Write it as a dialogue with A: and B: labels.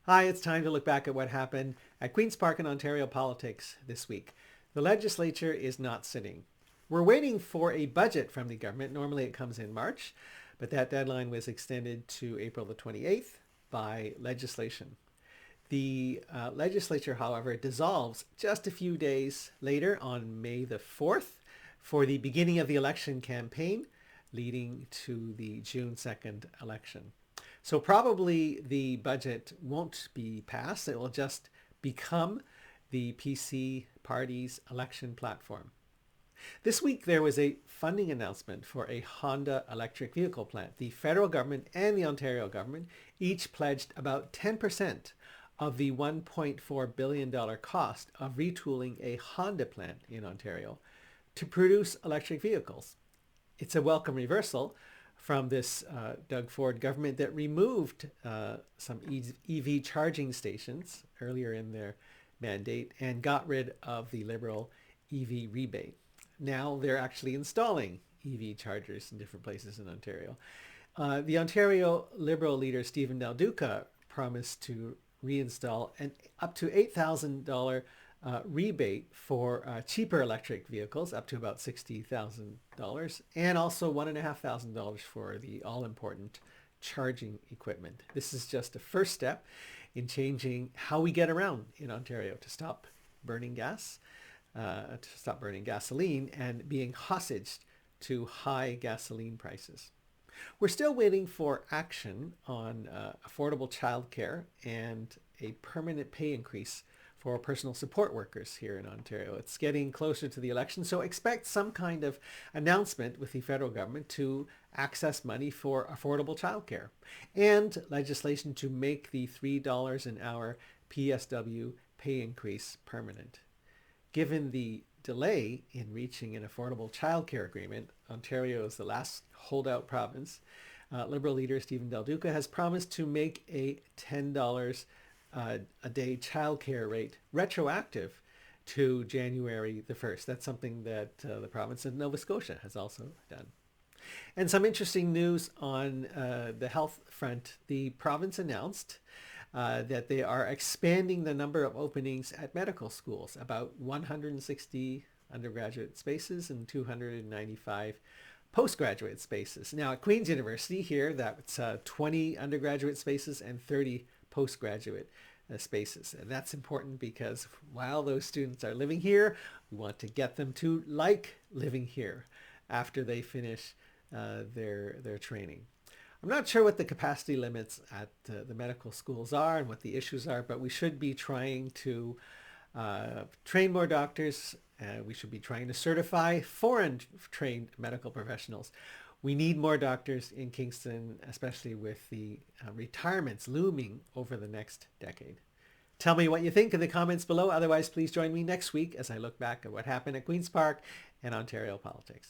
A: Hi, it's time to look back at what happened at Queen's Park in Ontario politics this week. The legislature is not sitting. We're waiting for a budget from the government. Normally it comes in March, but that deadline was extended to April the 28th by legislation. The legislature, however, dissolves just a few days later on May the 4th for the beginning of the election campaign leading to the June 2nd election. So probably the budget won't be passed. It will just become the PC party's election platform. This week there was a funding announcement for a Honda electric vehicle plant. The federal government and the Ontario government each pledged about 10% of the $1.4 billion cost of retooling a Honda plant in Ontario to produce electric vehicles. It's a welcome reversal from this Doug Ford government that removed some EV charging stations earlier in their mandate and got rid of the Liberal EV rebate. Now they're actually installing EV chargers in different places in Ontario. The Ontario Liberal leader Stephen Del Duca promised to reinstall an up to $8,000 rebate for cheaper electric vehicles up to about $60,000 and also $1,500 for the all-important charging equipment. This is just a first step in changing how we get around in Ontario to stop burning gas, to stop burning gasoline and being hostage to high gasoline prices. We're still waiting for action on affordable childcare and a permanent pay increase for personal support workers here in Ontario. It's getting closer to the election, so expect some kind of announcement with the federal government to access money for affordable childcare and legislation to make the $3 an hour PSW pay increase permanent. Given the delay in reaching an affordable childcare agreement, Ontario is the last holdout province. Liberal leader Stephen Del Duca has promised to make a $10 a day childcare rate retroactive to January the 1st. That's something that the province of Nova Scotia has also done. And some interesting news on the health front. The province announced that they are expanding the number of openings at medical schools, about 160 undergraduate spaces and 295 postgraduate spaces. Now at Queen's University here, that's 20 undergraduate spaces and 30 postgraduate spaces. And that's important because while those students are living here, we want to get them to like living here after they finish their training. I'm not sure what the capacity limits at the medical schools are and what the issues are, but we should be trying to train more doctors. We should be trying to certify foreign trained medical professionals. We need more doctors in Kingston, especially with the retirements looming over the next decade. Tell me what you think in the comments below. Otherwise, please join me next week as I look back at what happened at Queen's Park and Ontario politics.